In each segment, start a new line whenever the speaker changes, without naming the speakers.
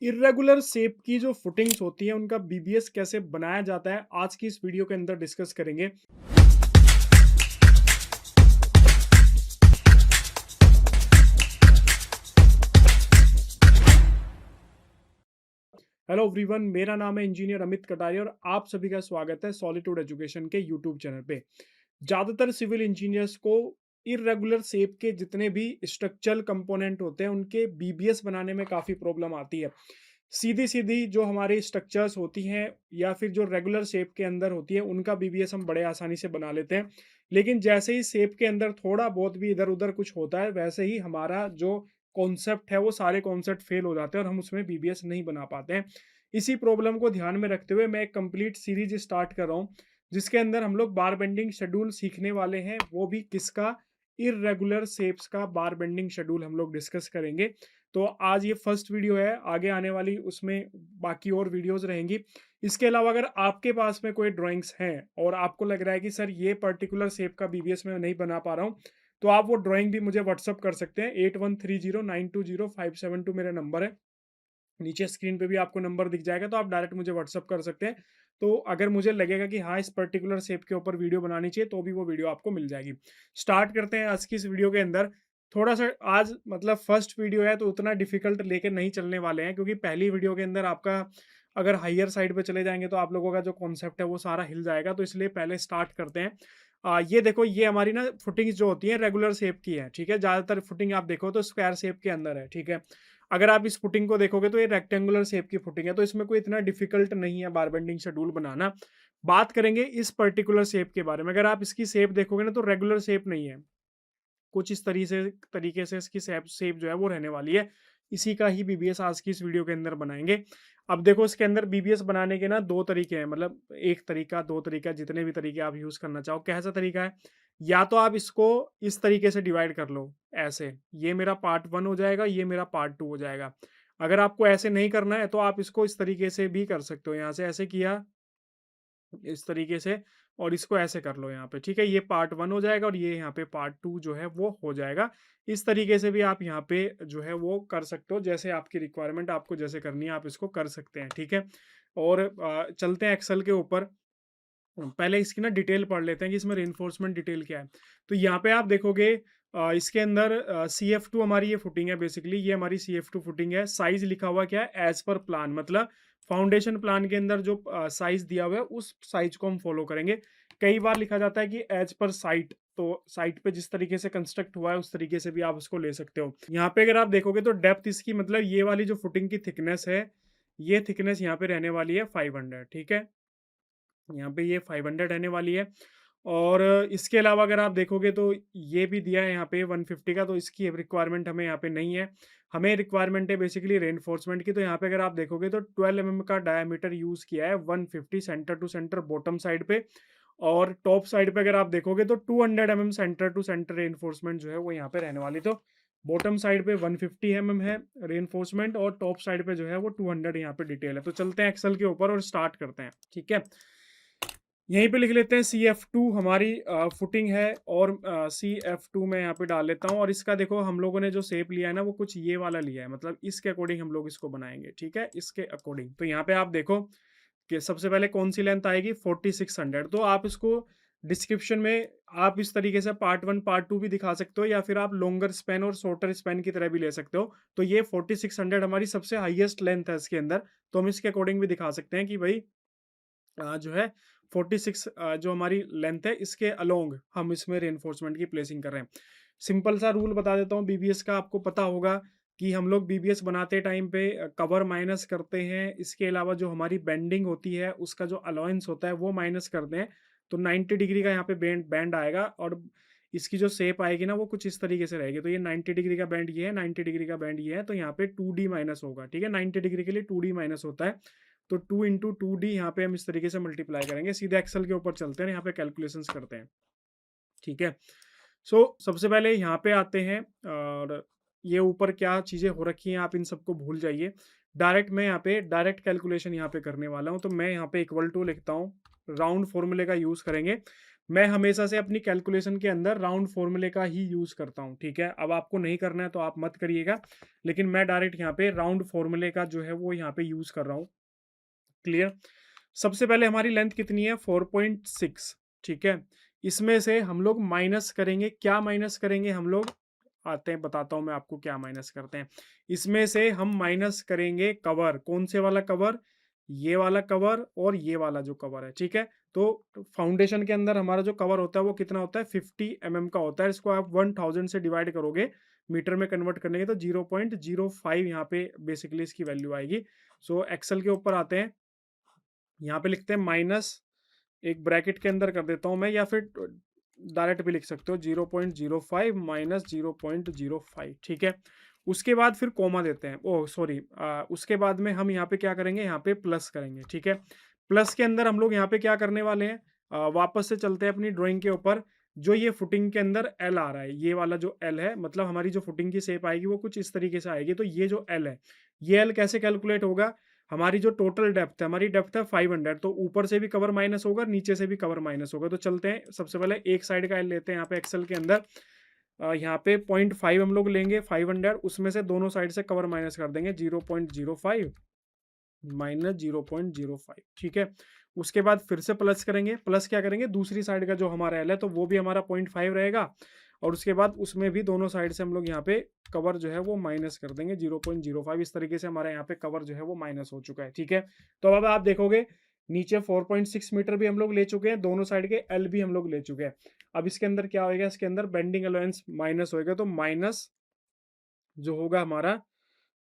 Irregular shape की जो footings होती हैं उनका बीबीएस कैसे बनाया जाता है आज की इस वीडियो के अंदर डिस्कस करेंगे। हेलो एवरीवन, मेरा नाम है इंजीनियर अमित कटारिया और आप सभी का स्वागत है सॉलिट्यूड एजुकेशन के यूट्यूब चैनल पे। ज़्यादातर सिविल इंजीनियर्स को इर्रेगुलर शेप के जितने भी स्ट्रक्चरल कंपोनेंट होते हैं उनके बीबीएस बनाने में काफ़ी प्रॉब्लम आती है। सीधी-सीधी जो हमारी स्ट्रक्चर्स होती हैं या फिर जो रेगुलर शेप के अंदर होती है उनका बीबीएस हम बड़े आसानी से बना लेते हैं। लेकिन जैसे ही शेप के अंदर थोड़ा बहुत भी इधर-उधर कुछ होता है वैसे ही हमारा जो कॉन्सेप्ट है वो सारे कॉन्सेप्ट फेल हो जाते हैं और हम उसमें बीबीएस नहीं बना पाते हैं। इसी प्रॉब्लम को ध्यान में रखते हुए मैं एक कंप्लीट सीरीज स्टार्ट कर रहा हूँ जिसके अंदर हम लोग बार बेंडिंग शेड्यूल सीखने वाले हैं, वो भी किसका, इर्रेगुलर शेप्स का बार बेंडिंग शेड्यूल हम लोग डिस्कस करेंगे। तो आज ये फर्स्ट वीडियो है, आगे आने वाली उसमें बाकी और वीडियोस रहेंगी। इसके अलावा अगर आपके पास में कोई ड्राइंग्स हैं और आपको लग रहा है कि सर ये पर्टिकुलर शेप का बीबीएस मैं नहीं बना पा रहा हूँ, तो आप वो ड्राइंग भी मुझे व्हाट्सअप कर सकते हैं। 8130920572 मेरा नंबर है। नीचे स्क्रीन पे भी आपको नंबर दिख जाएगा, तो आप डायरेक्ट मुझे व्हाट्सअप कर सकते हैं। तो अगर मुझे लगेगा कि हाँ, इस पर्टिकुलर शेप के ऊपर वीडियो बनानी चाहिए तो भी वो वीडियो आपको मिल जाएगी। स्टार्ट करते हैं आज की इस वीडियो के अंदर। थोड़ा सा आज मतलब फर्स्ट वीडियो है तो उतना डिफिकल्ट लेके नहीं चलने वाले हैं, क्योंकि पहली वीडियो के अंदर आपका अगर हायर साइड पे चले जाएंगे तो आप लोगों का जो कॉन्सेप्ट है वो सारा हिल जाएगा। तो इसलिए पहले स्टार्ट करते हैं। ये देखो, ये हमारी ना फुटिंग्स जो होती है रेगुलर शेप की है, ठीक है। ज्यादातर फुटिंग आप देखो तो स्क्वायर शेप के अंदर है, ठीक है। अगर आप इस फुटिंग को देखोगे तो ये रेक्टेंगुलर शेप की फुटिंग है, तो इसमें कोई इतना डिफिकल्ट नहीं है बार बेंडिंग शेड्यूल बनाना। बात करेंगे इस पर्टिकुलर शेप के बारे में। अगर आप इसकी शेप देखोगे ना तो रेगुलर शेप नहीं है, कुछ इस तरीके से इसकी शेप शेप जो है वो रहने वाली है। इसी का ही बीबीएस आज की इस वीडियो के अंदर बनाएंगे। अब देखो, इसके अंदर बीबीएस बनाने के ना दो तरीके हैं, मतलब एक तरीका, दो तरीका, जितने भी तरीके आप यूज करना चाहो। कैसा तरीका है? या तो आप इसको इस तरीके से डिवाइड कर लो, ऐसे, ये मेरा पार्ट वन हो जाएगा, ये मेरा पार्ट टू हो जाएगा। अगर आपको ऐसे नहीं करना है तो आप इसको इस तरीके से भी कर सकते हो। यहाँ से ऐसे किया, इस तरीके से, और इसको ऐसे कर लो यहाँ पे, ठीक है। ये पार्ट वन हो जाएगा और ये यहाँ पे पार्ट टू जो है वो हो जाएगा। इस तरीके से भी आप यहाँ पे जो है वो कर सकते हो, जैसे आपकी रिक्वायरमेंट आपको जैसे करनी है आप इसको कर सकते हैं, ठीक है। और चलते हैं एक्सेल के ऊपर। पहले इसकी ना डिटेल पढ़ लेते हैं कि इसमें रेनफोर्समेंट डिटेल क्या है। तो यहाँ पे आप देखोगे इसके अंदर CF2 हमारी ये फुटिंग है, बेसिकली ये हमारी CF2 फुटिंग है। साइज लिखा हुआ क्या है? एज पर प्लान, मतलब फाउंडेशन प्लान के अंदर जो साइज दिया हुआ है उस साइज को हम फॉलो करेंगे। कई बार लिखा जाता है कि एज पर साइट, तो साइट पे जिस तरीके से कंस्ट्रक्ट हुआ है उस तरीके से भी आप उसको ले सकते हो। यहाँ पे अगर आप देखोगे तो डेप्थ इसकी, मतलब ये वाली जो फुटिंग की थिकनेस है, ये थिकनेस यहाँ पे रहने वाली है 500, ठीक है। यहाँ पे ये 500 रहने वाली है। और इसके अलावा अगर आप देखोगे तो ये भी दिया है यहाँ पे 150 का, तो इसकी रिक्वायरमेंट हमें यहाँ पे नहीं है। हमें रिक्वायरमेंट है बेसिकली रेनफोर्समेंट की। तो यहाँ पे अगर आप देखोगे तो 12 का डायमीटर यूज किया है, 150 centre to centre bottom side पे। और टॉप साइड पे अगर आप देखोगे तो 200 सेंटर टू सेंटर रेनफोर्समेंट जो है वो यहाँ पे रहने वाली। तो बॉटम साइड पे 150 है रेनफोर्समेंट, और टॉप साइड पे जो है वो 200 यहाँ पे डिटेल है। तो चलते हैं एक्सेल के ऊपर और स्टार्ट करते हैं, ठीक है। यहीं पे लिख लेते हैं CF2 हमारी फुटिंग है, और CF2 मैं यहाँ पे डाल लेता हूँ। और इसका देखो, हम लोगों ने जो शेप लिया है ना वो कुछ ये वाला लिया है, मतलब इसके अकॉर्डिंग हम लोग इसको बनाएंगे, ठीक है, इसके अकॉर्डिंग। तो यहाँ पे आप देखो कि सबसे पहले कौन सी लेंथ आएगी, 4600। तो आप इसको डिस्क्रिप्शन में आप इस तरीके से पार्ट वन पार्ट टू भी दिखा सकते हो, या फिर आप लॉन्गर स्पैन और शॉर्टर स्पैन की तरह भी ले सकते हो। तो ये 4600 हमारी सबसे हाईएस्ट लेंथ है इसके अंदर, तो हम इसके अकॉर्डिंग भी दिखा सकते हैं कि भाई जो है 46 जो हमारी लेंथ है इसके अलोंग हम इसमें रेनफोर्समेंट की प्लेसिंग कर रहे हैं। सिंपल सा रूल बता देता हूँ बीबीएस का, आपको पता होगा कि हम लोग बीबीएस बनाते टाइम पे कवर माइनस करते हैं। इसके अलावा जो हमारी बेंडिंग होती है उसका जो अलाउंस होता है वो माइनस करते हैं। तो 90 डिग्री का यहाँ पे बैंड बैंड आएगा, और इसकी जो शेप आएगी ना वो कुछ इस तरीके से रहेगी। तो ये 90 डिग्री का बैंड ये है, 90 डिग्री का बैंड ये है, तो यहाँ पे 2D माइनस होगा, ठीक है। 90 डिग्री के लिए 2D माइनस होता है। तो 2 इंटू 2D यहाँ पे हम इस तरीके से मल्टीप्लाई करेंगे। सीधे एक्सेल के ऊपर चलते हैं, यहाँ पे कैलकुलेशंस करते हैं, ठीक है। सबसे पहले यहाँ पे आते हैं, और ये ऊपर क्या चीज़ें हो रखी हैं आप इन सबको भूल जाइए। डायरेक्ट मैं यहाँ पे डायरेक्ट कैलकुलेशन यहाँ पे करने वाला हूँ। तो मैं यहाँ पे इक्वल टू लिखता हूँ, राउंड फॉर्मूले का यूज़ करेंगे। मैं हमेशा से अपनी कैलकुलेशन के अंदर राउंड फॉर्मूले का ही यूज़ करता हूँ, ठीक है। अब आपको नहीं करना है तो आप मत करिएगा, लेकिन मैं डायरेक्ट यहाँ पे राउंड फॉर्मूले का जो है वो यहाँ पे यूज़ कर रहा हूँ। क्लियर। सबसे पहले हमारी लेंथ कितनी है, 4.6, ठीक है। इसमें से हम लोग माइनस करेंगे, क्या माइनस करेंगे हम लोग, आते हैं बताता हूँ मैं आपको क्या माइनस करते हैं। इसमें से हम माइनस करेंगे कवर, कौन से वाला कवर, ये वाला कवर और ये वाला जो कवर है, ठीक है। तो फाउंडेशन के अंदर हमारा जो कवर होता है वो कितना होता है, 50 mm का होता है। इसको आप 1000 से डिवाइड करोगे, मीटर में कन्वर्ट करने के तो 0.05 यहाँ पे बेसिकली इसकी वैल्यू आएगी। सो एक्सेल के ऊपर आते हैं, यहाँ पे लिखते हैं माइनस, एक ब्रैकेट के अंदर कर देता हूँ मैं, या फिर डायरेक्ट भी लिख सकते हो, 0.05 माइनस 0.05, ठीक है। उसके बाद फिर कोमा देते हैं, ओह सॉरी, उसके बाद में हम यहाँ पे क्या करेंगे, यहाँ पे प्लस करेंगे, ठीक है। प्लस के अंदर हम लोग यहाँ पे क्या करने वाले हैं, वापस से चलते हैं अपनी ड्राइंग के ऊपर। जो ये फुटिंग के अंदर एल आ रहा है, ये वाला जो एल है, मतलब हमारी जो फुटिंग की शेप आएगी वो कुछ इस तरीके से आएगी। तो ये जो एल है, ये एल कैसे कैलकुलेट होगा, हमारी जो टोटल डेप्थ है, हमारी डेप्थ है 500, तो ऊपर से भी कवर माइनस होगा, नीचे से भी कवर माइनस होगा। तो चलते हैं, सबसे पहले एक साइड का एल लेते हैं यहाँ पे एक्सेल के अंदर। यहाँ पे 0.5 हम लोग लेंगे, 500, उसमें से दोनों साइड से कवर माइनस कर देंगे, 0.05 माइनस 0.05, ठीक है। उसके बाद फिर से प्लस करेंगे, प्लस क्या करेंगे, दूसरी साइड का जो हमारा एल है तो वो भी हमारा 0.5 रहेगा, और उसके बाद उसमें भी दोनों साइड से हम लोग यहाँ पे कवर जो है वो माइनस कर देंगे 0.05। इस तरीके से हमारा यहाँ पे कवर जो है वो माइनस हो चुका है, ठीक है। तो अब आप देखोगे नीचे 4.6 मीटर भी हम लोग ले चुके हैं, दोनों साइड के एल भी हम लोग ले चुके हैं। अब इसके अंदर क्या होएगा, इसके अंदर बेंडिंग अलाउंस माइनस होएगा, तो माइनस जो होगा हमारा,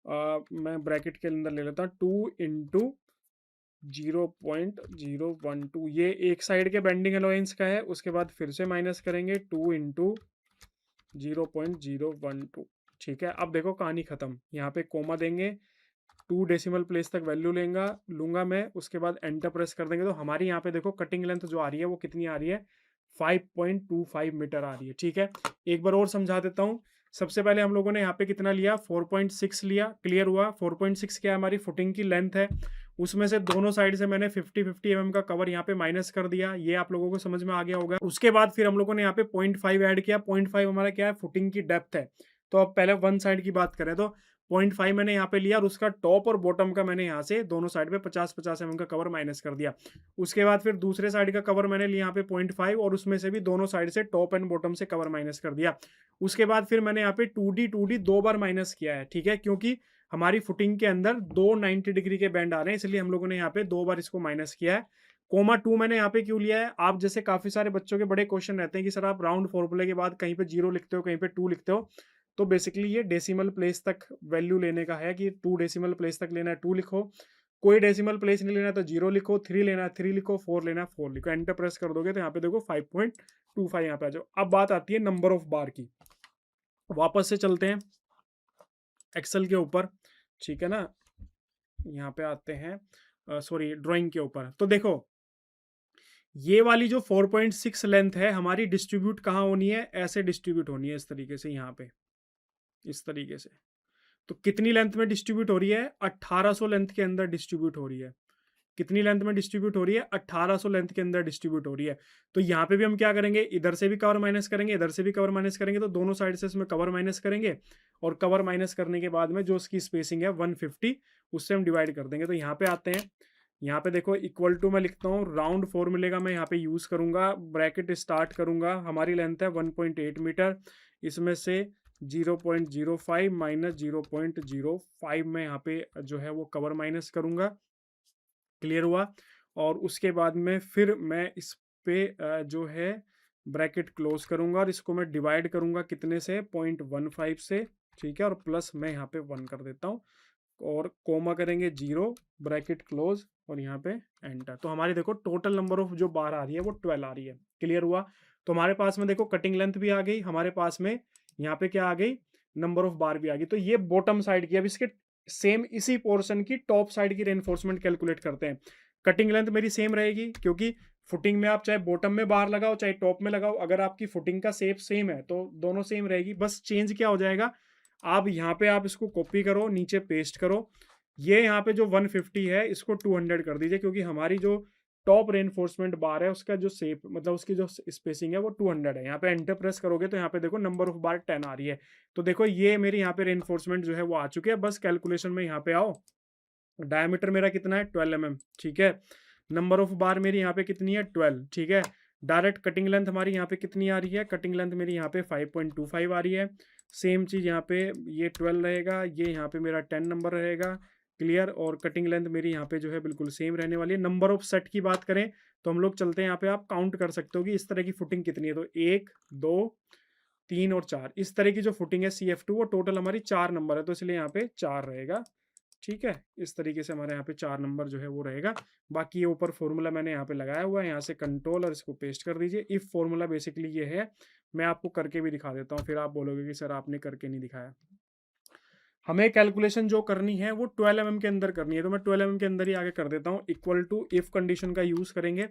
मैं ब्रैकेट के अंदर ले लेता हूँ, 2 × 0.012, ये एक साइड के बेंडिंग अलाउंस का है। उसके बाद फिर से माइनस करेंगे 2 × 0.012, ठीक है। अब देखो कहानी खत्म, यहाँ पे कोमा देंगे, 2 डेसिमल प्लेस तक वैल्यू लूंगा मैं, उसके बाद एंटर प्रेस कर देंगे। तो हमारी यहाँ पे देखो कटिंग लेंथ जो आ रही है वो कितनी आ रही है, 5.25 मीटर आ रही है, ठीक है। एक बार और समझा देता हूँ। सबसे पहले हम लोगों ने यहाँ पे कितना लिया, 4.6 लिया, क्लियर हुआ। 4.6 क्या है, हमारी फुटिंग की लेंथ है। उसमें से दोनों साइड से मैंने 50-50 mm का कवर यहाँ पे माइनस कर दिया, ये आप लोगों को समझ में आ गया होगा। उसके बाद फिर हम लोगों ने यहाँ पे 0.5 ऐड किया, 0.5 हमारा क्या है, फुटिंग की डेप्थ है। तो अब पहले वन साइड की बात करें तो 0.5 मैंने यहाँ पे लिया, और उसका टॉप और बॉटम का मैंने यहाँ से दोनों साइड पे 50-50 mm का कवर माइनस कर दिया। उसके बाद फिर दूसरे साइड का कवर मैंने लिया यहाँ पे 0.5, और उसमें से भी दोनों साइड से टॉप एंड बॉटम से कवर माइनस कर दिया। उसके बाद फिर मैंने यहाँ पे 2D दो बार माइनस किया है, ठीक है, क्योंकि हमारी फुटिंग के अंदर दो 90 डिग्री के बैंड आ रहे हैं, इसलिए हम लोगों ने यहाँ पे दो बार इसको माइनस किया है। कोमा 2 मैंने यहाँ पे क्यों लिया है, आप जैसे काफी सारे बच्चों के बड़े क्वेश्चन रहते हैं कि सर आप राउंड फॉर्मूले के बाद कहीं पे 0 लिखते हो, कहीं पे 2 लिखते हो। तो बेसिकली ये डेसिमल प्लेस तक वैल्यू लेने का है, कि 2 डेसिमल प्लेस तक लेना है 2 लिखो, कोई डेसिमल प्लेस नहीं लेना है तो 0 लिखो, 3 लेना है 3 लिखो, 4 लेना है 4 लिखो, एंटर प्रेस कर दोगे तो यहाँ पे देखो 5.25 यहाँ पे आ जाओ। अब बात आती है नंबर ऑफ बार की, वापस से चलते हैं एक्सेल के ऊपर, ठीक है ना। यहाँ पे आते हैं, सॉरी ड्राइंग के ऊपर। तो देखो ये वाली जो 4.6 लेंथ है हमारी, डिस्ट्रीब्यूट कहाँ होनी है, ऐसे डिस्ट्रीब्यूट होनी है, इस तरीके से, यहाँ पे इस तरीके से। तो कितनी लेंथ में डिस्ट्रीब्यूट हो रही है, 1800 लेंथ के अंदर डिस्ट्रीब्यूट हो रही है। कितनी लेंथ में डिस्ट्रीब्यूट हो रही है, 1800 लेंथ के अंदर डिस्ट्रीब्यूट हो रही है। तो यहाँ पे भी हम क्या करेंगे, इधर से भी कवर माइनस करेंगे, इधर से भी कवर माइनस करेंगे, तो दोनों साइड से इसमें कवर माइनस करेंगे, और कवर माइनस करने के बाद में जो उसकी स्पेसिंग है 150, उससे हम डिवाइड कर देंगे। तो यहाँ पे आते हैं, यहाँ पे देखो इक्वल टू मैं लिखता हूँ, राउंड फॉर्मूले का मैं यहाँ पे यूज करूंगा, ब्रैकेट स्टार्ट करूंगा, हमारी लेंथ है 1.8 मीटर, इसमें से 0.05 माइनस 0.05 में यहाँ पे जो है वो कवर माइनस करूंगा, क्लियर हुआ। और उसके बाद में फिर मैं इस पे जो है ब्रैकेट क्लोज करूंगा, और इसको मैं डिवाइड करूंगा कितने से, 0.15 से, ठीक है, और प्लस मैं यहाँ पे 1 कर देता हूँ, और कोमा करेंगे 0, ब्रैकेट क्लोज, और यहाँ पे एंटर। तो हमारी देखो टोटल नंबर ऑफ जो बार आ रही है वो 12 आ रही है, क्लियर हुआ। तो हमारे पास में देखो कटिंग लेंथ भी आ गई, हमारे पास में यहाँ पे क्या आ गई, नंबर ऑफ बार भी आ गई। तो ये बॉटम साइड की। अब इसके सेम इसी पोर्शन की टॉप साइड की रेनफोर्समेंट कैलकुलेट करते हैं। कटिंग लेंथ मेरी सेम रहेगी, क्योंकि फुटिंग में आप चाहे बॉटम में बार लगाओ चाहे टॉप में लगाओ, अगर आपकी फुटिंग का शेप सेम है तो दोनों सेम रहेगी। बस चेंज क्या हो जाएगा, आप यहाँ पे आप इसको कॉपी करो, नीचे पेस्ट करो, ये यहाँ पे जो 150 है इसको 200 कर दीजिए, क्योंकि हमारी जो टॉप रेनफोर्समेंट बार है उसका जो शेप मतलब उसकी जो स्पेसिंग है वो 200 है। यहाँ पे एंटर प्रेस करोगे तो यहाँ पे देखो नंबर ऑफ बार 10 आ रही है। तो देखो ये मेरी यहाँ पे रेनफोर्समेंट जो है वो आ चुकी है। बस कैलकुलेशन में यहाँ पे आओ, डायमीटर मेरा कितना है 12 mm, ठीक है। नंबर ऑफ बार मेरी यहाँ पे कितनी है 12, ठीक है। डायरेक्ट कटिंग लेंथ हमारी यहाँ पे कितनी आ रही है, कटिंग लेंथ मेरी यहाँ पे 5.25 आ रही है। सेम चीज़ यहाँ पे ये 12 रहेगा, ये यहाँ पे मेरा 10 नंबर रहेगा, क्लियर। और कटिंग लेंथ मेरी यहाँ पे जो है बिल्कुल सेम रहने वाली है। नंबर ऑफ सेट की बात करें तो हम लोग चलते हैं यहाँ पे, आप काउंट कर सकते हो कि इस तरह की फुटिंग कितनी है। तो 1 2 3 और 4 इस तरह की जो फुटिंग है CF2 वो टोटल हमारी 4 नंबर है, तो इसलिए यहाँ पे 4 रहेगा, ठीक है। इस तरीके से हमारे यहाँ पे 4 नंबर जो है वो रहेगा। बाकी ये ऊपर फॉर्मूला मैंने यहाँ पे लगाया हुआ है, यहाँ से कंट्रोल और इसको पेस्ट कर दीजिए। इफ फॉर्मूला बेसिकली ये है, मैं आपको करके भी दिखा देता हूँ, फिर आप बोलोगे कि सर आपने करके नहीं दिखाया। हमें कैलकुलेशन जो करनी है वो 12 mm के अंदर करनी है, तो मैं 12 mm के अंदर ही आगे कर देता हूँ। इक्वल टू इफ कंडीशन का यूज करेंगे।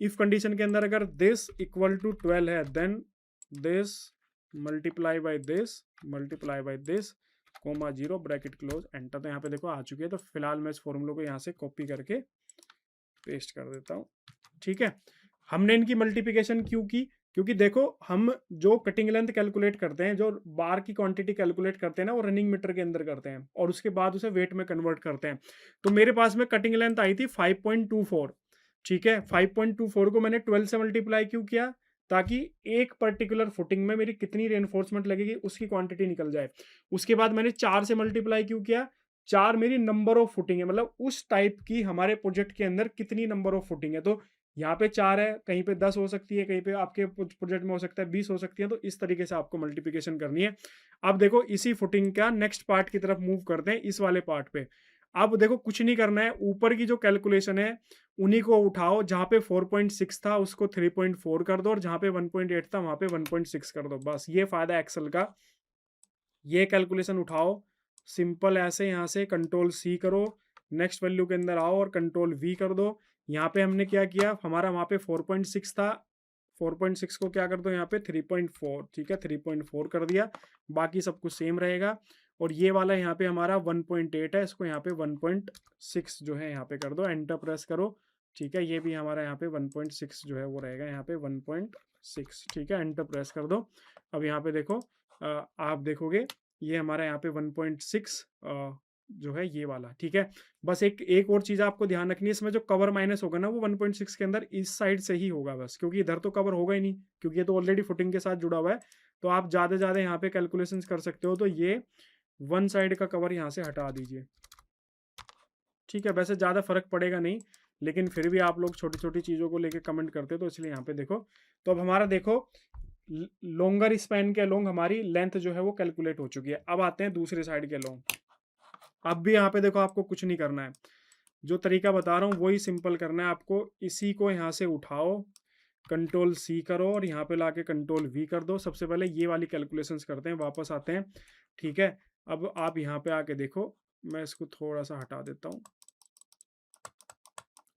इफ कंडीशन के अंदर अगर दिस इक्वल टू 12 है, then this multiply by this comma 0 bracket close enter. तो यहाँ पे देखो आ चुकी है। तो फिलहाल मैं इस फॉर्मूले को यहाँ से कॉपी करके पेस्ट कर देता हूँ, ठीक है। हमने इनकी मल्टीप्लिकेशन क्यों की, क्योंकि देखो हम जो कटिंग लेंथ कैलकुलेट करते हैं, जो बार की क्वांटिटी कैलकुलेट करते हैं ना, वो रनिंग मीटर के अंदर करते हैं और उसके बाद उसे वेट में कन्वर्ट करते हैं। तो मेरे पास में कटिंग लेंथ आई थी 5.24, ठीक है। 5.24 को मैंने 12 से मल्टीप्लाई क्यों किया, ताकि एक पर्टिकुलर फुटिंग में मेरी कितनी रेनफोर्समेंट लगेगी उसकी क्वांटिटी निकल जाए। उसके बाद मैंने 4 से मल्टीप्लाई क्यों किया, 4 मेरी नंबर ऑफ फुटिंग है, मतलब उस टाइप की हमारे प्रोजेक्ट के अंदर कितनी नंबर ऑफ फुटिंग है। तो यहाँ पे 4 है, कहीं पे 10 हो सकती है, कहीं पे आपके प्रोजेक्ट में हो सकता है 20 हो सकती है। तो इस तरीके से आपको मल्टीप्लिकेशन करनी है। अब देखो इसी फुटिंग का नेक्स्ट पार्ट की तरफ मूव करते हैं, इस वाले पार्ट पे। अब देखो कुछ नहीं करना है, ऊपर की जो कैलकुलेशन है उन्हीं को उठाओ। जहाँ पे 4.6 था उसको 3.4 कर दो, और जहाँ पे 1.8 था वहां पे 1.6 कर दो। बस ये फायदा एक्सेल का। ये कैलकुलेशन उठाओ, सिंपल ऐसे यहाँ से कंट्रोल C करो, नेक्स्ट वैल्यू के अंदर आओ और कंट्रोल V कर दो। यहाँ पे हमने क्या किया, हमारा वहाँ पे 4.6 था, 4.6 को क्या कर दो यहाँ पे 3.4, ठीक है, 3.4 कर दिया। बाकी सब कुछ सेम रहेगा। और ये वाला यहाँ पे हमारा 1.8 है, इसको यहाँ पे 1.6 जो है यहाँ पे कर दो, एंटर प्रेस करो, ठीक है। ये भी हमारा यहाँ पे 1.6 जो है वो रहेगा, यहाँ पे 1.6, ठीक है, एंटर प्रेस कर दो। अब यहाँ पे देखो आप देखोगे ये हमारा यहाँ पे 1.6 जो है ये वाला, ठीक है। बस एक और चीज़ आपको ध्यान रखनी है, इसमें जो कवर माइनस होगा ना वो 1.6 के अंदर इस साइड से ही होगा बस, क्योंकि इधर तो कवर होगा ही नहीं, क्योंकि ये तो ऑलरेडी फुटिंग के साथ जुड़ा हुआ है। तो आप ज़्यादा ज़्यादा यहाँ पे कैलकुलेशंस कर सकते हो। तो ये वन साइड का कवर यहाँ से हटा दीजिए, ठीक है। वैसे ज़्यादा फर्क पड़ेगा नहीं, लेकिन फिर भी आप लोग छोटी छोटी चीज़ों को लेके कमेंट करते हो, तो इसलिए यहाँ पे देखो। तो अब हमारा देखो लॉन्गर स्पैन के अलोंग हमारी लेंथ जो है वो कैलकुलेट हो चुकी है। अब आते हैं दूसरे साइड के अलोंग। अब भी यहाँ पे देखो आपको कुछ नहीं करना है, जो तरीका बता रहा हूँ वही सिंपल करना है आपको। इसी को यहाँ से उठाओ, कंट्रोल C करो और यहाँ पे लाके कंट्रोल V कर दो। सबसे पहले ये वाली कैलकुलेशंस करते हैं, वापस आते हैं, ठीक है। अब आप यहाँ पे आके देखो, मैं इसको थोड़ा सा हटा देता हूँ।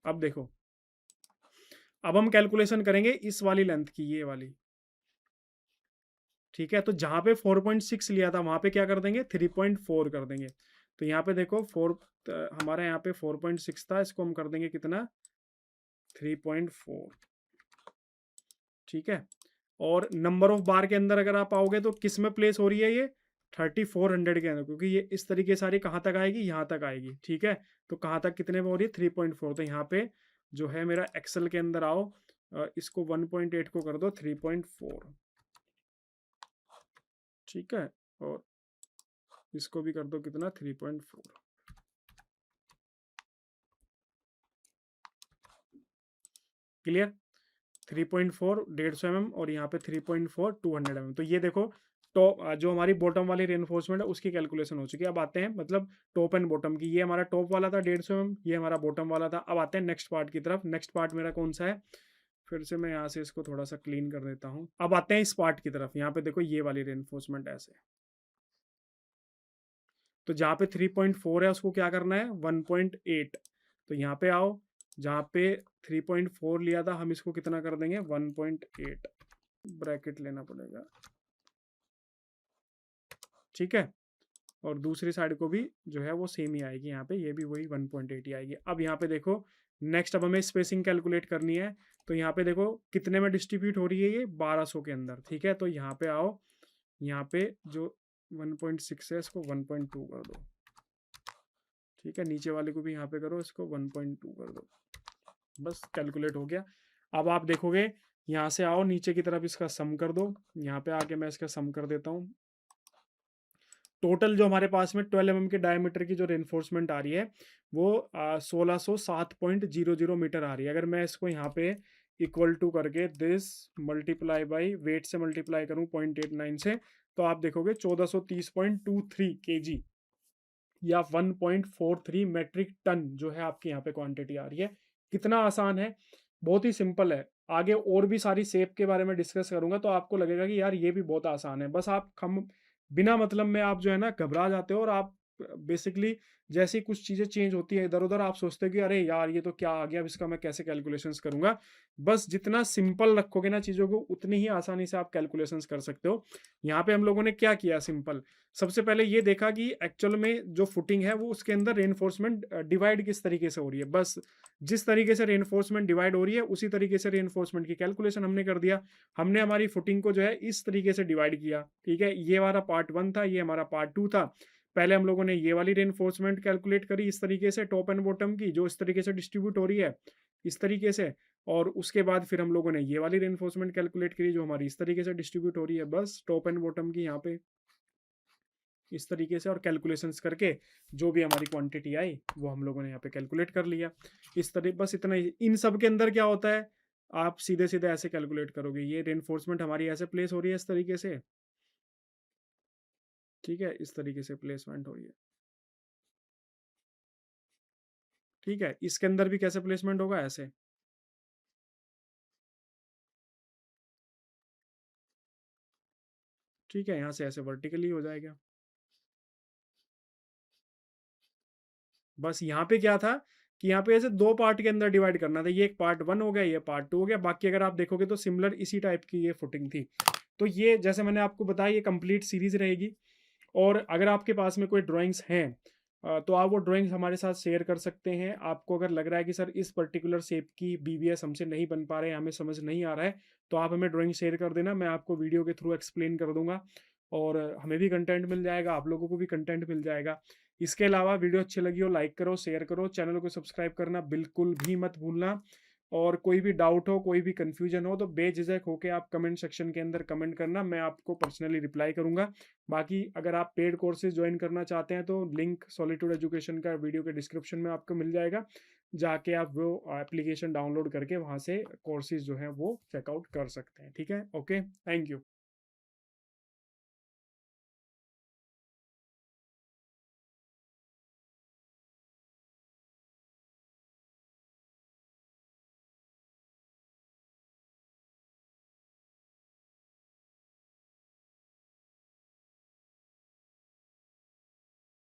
अब देखो, अब हम कैलकुलेशन करेंगे इस वाली लेंथ की, ये वाली, ठीक है। तो जहां पे 4.6 लिया था वहां पे क्या कर देंगे 3.4 कर देंगे। तो यहाँ पे देखो हमारा यहाँ पे 4.6 था, इसको हम कर देंगे कितना 3.4, ठीक है। और नंबर ऑफ बार के अंदर अगर आप आओगे तो किस में प्लेस हो रही है ये 3400 के अंदर, क्योंकि ये इस तरीके सारी कहाँ तक आएगी, यहाँ तक आएगी, ठीक है। तो कहाँ तक कितने में हो रही है 3.4। तो यहाँ पे जो है मेरा एक्सेल के अंदर आओ, इसको 1.8 को कर दो 3.4, ठीक है। और इसको भी कर दो कितना 3.4, क्लियर। 3.4 150 mm और यहाँ पे 3.4 200 mm। तो ये देखो टॉप जो हमारी बॉटम वाली रेनफोर्समेंट है उसकी कैलकुलेशन हो चुकी है। अब आते हैं मतलब टॉप एंड बॉटम की। ये हमारा टॉप वाला था 150 mm, ये हमारा बॉटम वाला था। अब आते हैं नेक्स्ट पार्ट की तरफ। नेक्स्ट पार्ट मेरा कौन सा है, फिर से मैं यहाँ से इसको थोड़ा सा क्लीन कर देता हूँ। अब आते हैं इस पार्ट की तरफ। यहाँ पे देखो ये वाली रेनफोर्समेंट ऐसे, तो जहाँ पे 3.4 है उसको क्या करना है 1.8। तो यहाँ पे आओ, जहाँ पे 3.4 लिया था हम इसको कितना कर देंगे 1.8, ब्रैकेट लेना पड़ेगा, ठीक है। और दूसरी साइड को भी जो है वो सेम ही आएगी यहाँ पे, ये भी वही 1.8 ही आएगी। अब यहाँ पे देखो नेक्स्ट, अब हमें स्पेसिंग कैलकुलेट करनी है। तो यहाँ पे देखो कितने में डिस्ट्रीब्यूट हो रही है ये, 1200 के अंदर, ठीक है। तो यहाँ पे आओ, यहाँ पे जो 1.6 है इसको 1.2 कर दो, ठीक है। नीचे वाले को भी यहाँ पे करो, इसको 1.2 कर दो, बस कैलकुलेट हो गया। अब आप देखोगे यहाँ से आओ नीचे की तरफ, इसका सम कर दो। यहाँ पे आके मैं इसका सम कर देता हूँ। टोटल जो हमारे पास में 12 mm के डायमीटर की जो रेनफोर्समेंट आ रही है वो 1607.00 मीटर आ रही है। अगर मैं इसको यहाँ पे इक्वल टू करके दिस मल्टीप्लाई बाई वेट से मल्टीप्लाई करूँ 0.89 से, तो आप देखोगे 1430.23 kg या 1.43 मेट्रिक टन जो है आपकी यहाँ पे क्वांटिटी आ रही है। कितना आसान है, बहुत ही सिंपल है। आगे और भी सारी शेप के बारे में डिस्कस करूंगा तो आपको लगेगा कि यार ये भी बहुत आसान है। बस आप बिना मतलब में आप जो है ना घबरा जाते हो, और आप बेसिकली जैसे ही कुछ चीज़ें चेंज होती है इधर उधर, आप सोचते हो कि अरे यार ये तो क्या आ गया, अब इसका मैं कैसे कैलकुलेशंस करूंगा। बस जितना सिंपल रखोगे ना चीज़ों को, उतनी ही आसानी से आप कैलकुलेशंस कर सकते हो। यहाँ पे हम लोगों ने क्या किया, सिंपल सबसे पहले ये देखा कि एक्चुअल में जो फुटिंग है वो उसके अंदर रेनफोर्समेंट डिवाइड किस तरीके से हो रही है। बस जिस तरीके से रेनफोर्समेंट डिवाइड हो रही है उसी तरीके से रेनफोर्समेंट की कैलकुलेशन हमने कर दिया। हमने हमारी फुटिंग को जो है इस तरीके से डिवाइड किया, ठीक है। ये हमारा पार्ट 1 था, ये हमारा पार्ट 2 था। पहले हम लोगों ने ये वाली रेनफोर्समेंट कैलकुलेट करी इस तरीके से, टॉप एंड बॉटम की, जो इस तरीके से डिस्ट्रीब्यूट हो रही है इस तरीके से। और उसके बाद फिर हम लोगों ने ये वाली रेनफोर्समेंट कैलकुलेट करी जो हमारी इस तरीके से डिस्ट्रीब्यूट हो रही है, बस टॉप एंड बॉटम की यहाँ पे इस तरीके से। और कैलकुलेशंस करके जो भी हमारी क्वांटिटी आई वो हम लोगों ने यहाँ पे कैलकुलेट कर लिया इस तरह। बस इतना ही। इन सब के अंदर क्या होता है, आप सीधे सीधे ऐसे कैलकुलेट करोगे, ये रेनफोर्समेंट हमारी ऐसे प्लेस हो रही है इस तरीके से, ठीक है, इस तरीके से प्लेसमेंट हो रही है, ठीक है। इसके अंदर भी कैसे प्लेसमेंट होगा, ऐसे, ठीक है। यहाँ से ऐसे वर्टिकली हो जाएगा। बस यहाँ पे क्या था कि यहाँ पे ऐसे दो पार्ट के अंदर डिवाइड करना था, ये एक पार्ट 1 हो गया, ये पार्ट 2 हो गया। बाकी अगर आप देखोगे तो सिमिलर इसी टाइप की ये फुटिंग थी। तो ये जैसे मैंने आपको बताया ये कंप्लीट सीरीज रहेगी। और अगर आपके पास में कोई ड्राइंग्स हैं तो आप वो ड्राइंग्स हमारे साथ शेयर कर सकते हैं। आपको अगर लग रहा है कि सर इस पर्टिकुलर शेप की बीबीएस हमसे नहीं बन पा रहे हैं, हमें समझ नहीं आ रहा है, तो आप हमें ड्राइंग शेयर कर देना, मैं आपको वीडियो के थ्रू एक्सप्लेन कर दूंगा। और हमें भी कंटेंट मिल जाएगा, आप लोगों को भी कंटेंट मिल जाएगा। इसके अलावा वीडियो अच्छी लगी हो लाइक करो, शेयर करो, चैनल को सब्सक्राइब करना बिल्कुल भी मत भूलना। और कोई भी डाउट हो, कोई भी कंफ्यूजन हो, तो बेझिझक होके आप कमेंट सेक्शन के अंदर कमेंट करना, मैं आपको पर्सनली रिप्लाई करूंगा। बाकी अगर आप पेड कोर्सेज ज्वाइन करना चाहते हैं तो लिंक सॉलिट्यूड एजुकेशन का वीडियो के डिस्क्रिप्शन में आपको मिल जाएगा, जाके आप वो एप्लीकेशन डाउनलोड करके वहाँ से कोर्सेज जो है वो चेकआउट कर सकते हैं, ठीक है। Okay, thank you.